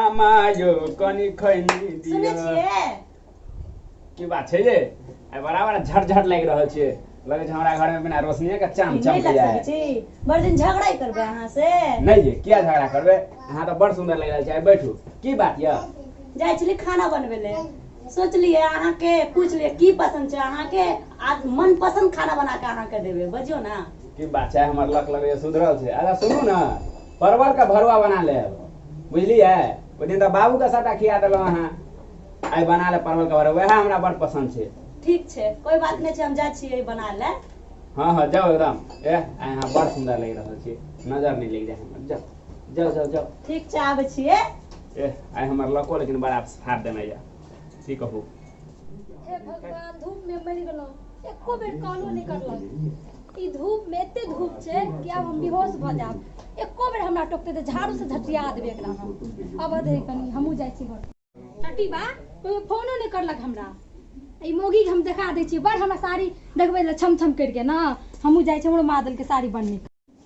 मामा यो कनी खैनी सुनै दिया छियै की बात छै ये आई बराबर झट लागि रहल छै लगे छै हमरा घर में बिना रोशनी के चाम नहीं लग जाए सकै छी बड़ दिन झगड़ा ही करबे अहाँ से नहीं ये किया झगड़ा करबे अहाँ तो बड़ सुंदर लग रहल छै बैठू की बात य जाय छली खाना बनबे ले सोचलिए अहाँ के पूछ लिए की पसंद छै अहाँ के आज मन पसंद खाना बना के अहाँ के देबे बजियो ना की बात छै हमर लक लगे सुधरल छै अच्छा सुनू ना परवल का भरुआ बना ले बुझलिए ओइ दिन त बाबू का सबटा खिया देलौ अहाँ आई बना ले परवल का भरुआ वह हमरा बड़ पसंद छै ठीक छै कोई बात नहीं छै हम जाय छियै बना ले हां हां जाओ एकदम आई हां बड़ सुंदर लग रहल छै नजर नहीं लग जाए हमर जाओ जाओ जाओ ठीक छै आबै छियै आई हमर लको लेकिन बड़ा साथ देना या की कहू हे भगवान धूप में मरि गेलो एको बेर कानो नहीं करलक ई धूप में एते धूप छै कि अब हम बेहोश भ जाब एको बेर हमरा टोकते त झाड़ू से झटिया देबे एकरा हम अब दे कनी हमहू जाय छी घर टटी बा कोई फोनो नहीं करलक हमरा ई मोगी के हम देखा दै छी बड़ हमरा साड़ी देखबै ल छम छम कर के ना हमहू जाय छी हमरो मादल के साड़ी बनने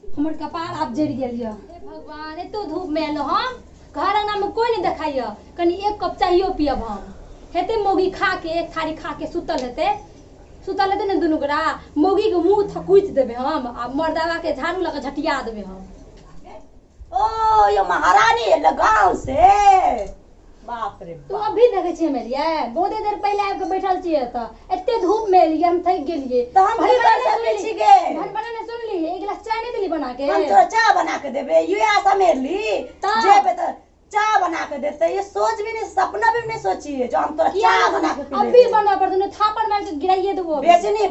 हमर कपार आब जड़ गेल य हे भगवान एतो धूप में एलो हम घर अंगना में कोई नहीं देखाइय कनी एक कप चाहियो पियब हम हेते मोगी खा के एक थारी खा के सुतल हेते ने दुनू गोरा मोगी के मुंह थकुच देबे हम आ मर्दावा के झाड़ू लगा झटिया देबे हम ओ यो महारानी है गांव से बाप रे तू अभी देखे छी मेलिए बहुते देर पहले आके बैठल छिए त एते धूप में एलिए हम थक गेलिए तो हम भी कर सकै छी गे भन बनाने सुन ली एक गिलास चाय नहीं दिली बना के हम तो चाय बना के देबे ये आशा मेर ली जेबे तो चाय बना के देते ये सोच भी नहीं सपना भी नहीं सोची है जो हम तोरा चाय बना के पी अभी बनवा पड़तो ने थापड़ मार के गिराइए देबो बेच नहीं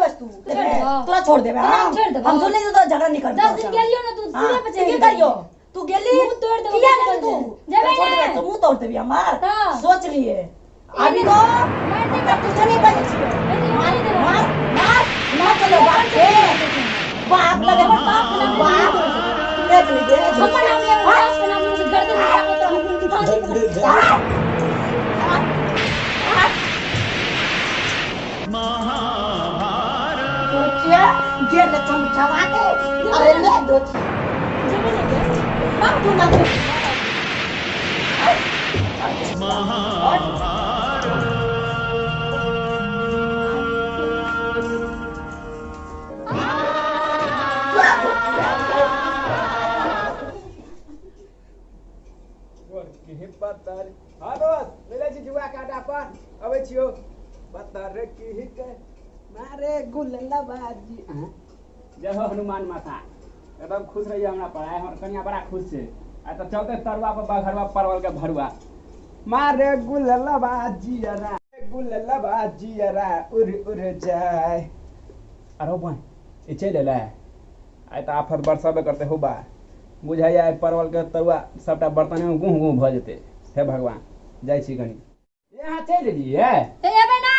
बच तू तोरा छोड़ देबे हम तो नहीं तो झगड़ा नहीं करबे 10 दिन गेलियो ना तू सीधे पे की करियो तू गेली मुंह तोड़ देबो किया कर तू जेबे ना तो मुंह तोड़ देबी हमार हाँ। सोच लिए अभी तो मार दे तब कुछ नहीं बचे छी मार चलो बाप लगे बाप देख लीजिए अपन नाम ले बाप के नाम से गर्दन उठा के तो फांसी क्या ये ले तुम छवा के अरे ले दो जेबे नहीं बाप तू ना जुआ काटा पर अबे छियो पत्थर की के मारे गुल्ला बाजी जय हो हनुमान माता एकदम खुश रहिए हमरा पढ़ाई हमर कन्या बड़ा खुश छे आ त चलते तरुआ पर बघरवा परवल के भरुआ मारे गुल्ला बाजी रा उड़ जाए अरे बन ई चल ले आइ त आफत बरसबे करते हो बा बुझाइया परवल के तरुआ सबटा बर्तन में गुह गुह भ जेते हे भगवान जाय छी कनी यहाँ चल एलिए ते एबे ना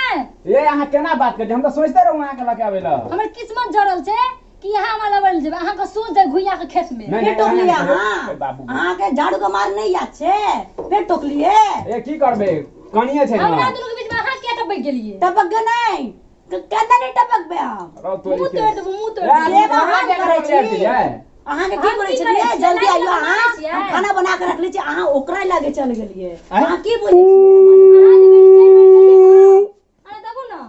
ए अहाँ केना बात कर हम तो सोचते रहू अहाँ के लके आबे ल हमर किस्मत जड़ल छे कि यहाँ वाला बल जेबे अहाँ के सोच दे घुइया के खेत में फिर टोकलिए हां के झाड़ू के मार नहीं याद छे फिर टोकलिए ए की करबे कनिए छे हमरा ना दुनु के बीच में अहाँ क्या टपक गेलिए टपक गए नहीं केना नहीं टपक बे हम मुंह तोड़ देबो मुंह तोड़ ये देबो बात करे छी अहाँ के की बोलै छलिए जल्दी आइयो अहाँ हम खाना बना के रख ली छी अहाँ ओकरा लागे चल गेलिए अहाँ की बोलै अरे देखो ना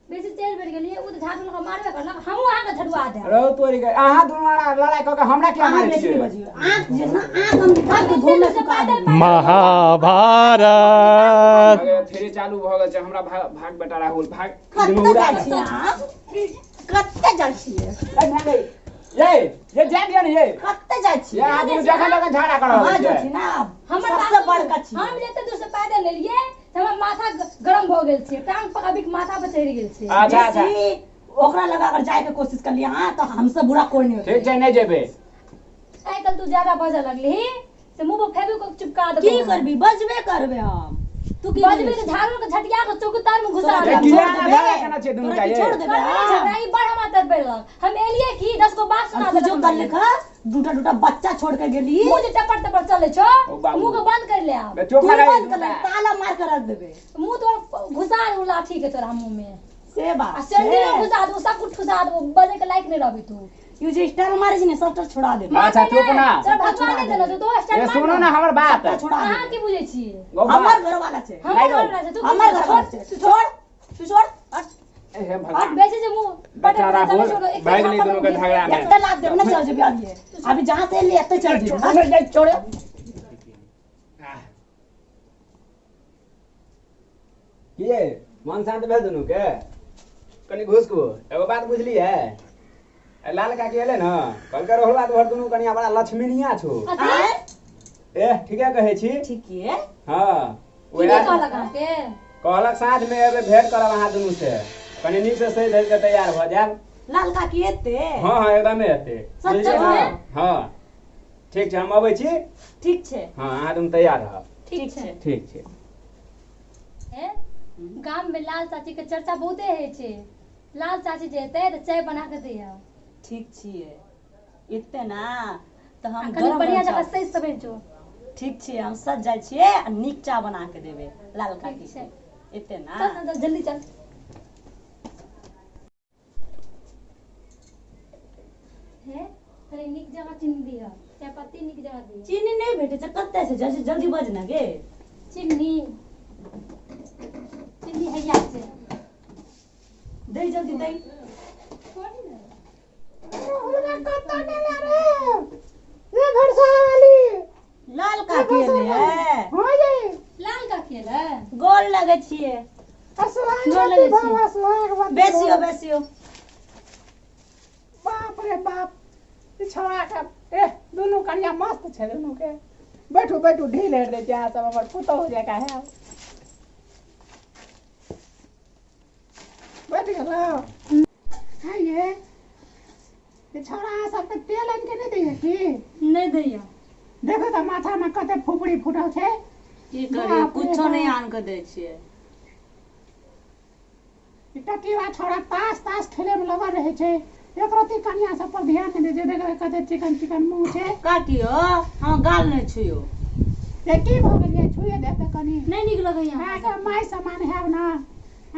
बेसी तेल बढ़ गेलिए उ त झाड़ू लगा मारबे करलक हम अहाँ के झड़वा दे रो तोरी के अहाँ दुनू लड़ाई क के हमरा क्या मारे छी आंख जितना आंख हम दिखा के धूम में सुखा दे महाभारत अगे फेरी चालू भ गेल छै हमरा भाग बेटा राहुल भाग कत्ते जाइ छी अहाँ कत्ते जाइ छी ये जान दिया नहीं ये कत्ते जाइ छी ये आदमी जगह जगह झाड़ा कर हां रहल जो छै छी ना हमर सबसे बड़का छी हम लेते दूर से पैदल लेलिए त हमर माथा गरम भ गेल छै टांग पर अभी माथा पे चढ़ गेल छै अच्छा अच्छा ओकरा लगा कर जाए के कोशिश कर लिया हां तो हमसे बुरा कोई नहीं होता ठीक छै नहीं जेबे साइकिल तू ज्यादा बजे लगली से मुंह पे फेबी को चिपका दे की करबी बजबे करबे हम तू की बजबे के झाड़ू के झटिया के चौकीदार में घुसा ए दे किला ना झाड़ा केना छै दुनू का ये छोड़ देबे झगड़ाई बड़ हम तर बेलक हम एलिए की 10 को बात सुना दे जो कर लेखा दूटा दूटा बच्चा छोड़ के गेली मुंह जे टपर टपर चले छो मुंह के बंद कर ले आप बे चुप तू रह बंद कर ले ताला मार कर रख देबे मुंह तो घुसा उ लाठी के तोरा मुंह में से आ बात सेंडी में घुसा दो सब कुछ ठुसा दो बजे के लायक नहीं रहबी तू यू जे स्टाइल मारे छी ने सबटा छोड़ा दे अच्छा चुप ना चल भगवान ने देलो तो स्टाइल ये मार सुनो ना हमर बात छोड़ा कहां दे की बुझै छियै हमर घर वाला छै हमर घर वाला छै तू हमर घर वाला छै तू छोड़ हट ए हे और भगवान बेचे जे मुंह बेचारा बोल भाग नहीं दोनों के झगड़ा में एक लाख देब ना चल जेबी अभी जहां से ले एते चल जेबी छोड़ किए मन शांत भेल दुनू के कनी घुस को एगो बात बुझली है ए लाल काकी एले न कल के रहल बात भर दुनू कनिया बड़ा लक्ष्मीनिया छो आय ए ठीके कहै छी ठीक है हां की कहलक अहाँ के कहलक साँझ में एबे भेंट करब अहाँ दुनू से कनी नीक से सही धरि के तैयार भ जाब लाल काकी एते हां हां एकदम एते सच में हां ठीक छै हम अबै छी ठीक छै हां अहाँ दुनू तैयार रहब ठीक छै ठीक छै ए गाम में लाल चाची के चर्चा बहुते है छे लाल चाची जे एतै त चाय बना के दिया ठीक छियै एते ना त हम कनी बढ़िया जगह गरम सही सबे जो ठीक छियै हम सज जाइ छियै आ नीक चा बना के देबै लाल काकी छै। के एते ना चल चल जल्दी चल हे अरे निक जगह चीनी दिया चाय पत्ती निक जगह दी चीनी नहीं भेटे छै कत्ते से जल्दी जल्दी बज ना गे चीनी चीनी है याद से दे जल्दी दे लाल काकी ले लाल का खेला गोल लगे छियै गोर लगे छी बेसियो बेसियो बाप रे बाप ई छोड़ा के ए दुनू कनिया मस्त छै दुनू के बैठू बैठू ढील हेर दे जा सब हमर पुतो हो जाए का है बैठ गेलो हाय ये छोड़ा सब के तेल आन के नहीं दैए की नहीं दैया देखो तो माथा में कते फुफड़ी फुटल छै की करी कुछो नहीं आन के दै छियै ई टटीवा छोड़ा ताश ताश खेले में लगल रहे छै एकरो ती कनिया सब पर ध्यान नहीं दे जे देखो कते चिकन चिकन मुंह छै काटियो हम गाल नहीं छुइयो ये की भ गेल छुए दे त कनी नहीं निक लगैया हां के माय समान है ना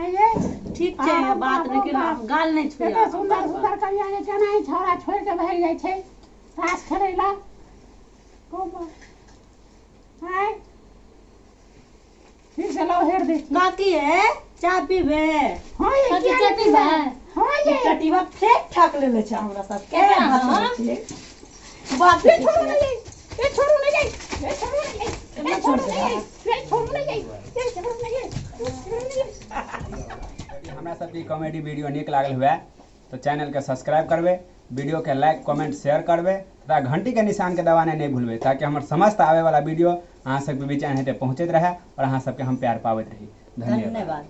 आइए ठीक छै बात लेकिन हम गाल नहीं छुइयो एते सुंदर सुंदर कनिया के केना ही छोड़ा छोड़ के भाग जाय छै ताश खेलै ला कोम हाय ठीक से लो हेर दे काकी है चाय पीबे हां ये कथी क्या चाय पीबे? हां ये टटीवा फेंक ठाक लेले छै हमरा सब के केकरा हाथ हम? में छियै। बात ये नहीं छोड़ू छै। नहीं ये छोड़ू नहीं ये छोड़ू नहीं ये छोड़ू नहीं ये छोड़ू नहीं ये छोड़ू नहीं ये छोड़ू नहीं हमरा सबके कॉमेडी वीडियो नीक लागल हुए तो चैनल के सब्सक्राइब करबे वीडियो के लाइक कमेंट शेयर करबे तथा घंटी के निशान के दबाने नहीं भूलबे ताकि हमर समस्त आवे वाला वीडियो अहाँ सबके बीच एनाहिते पहुँचैत रहे और अहाँ सबके हम प्यार पाबैत रही धन्यवाद धन्यवाद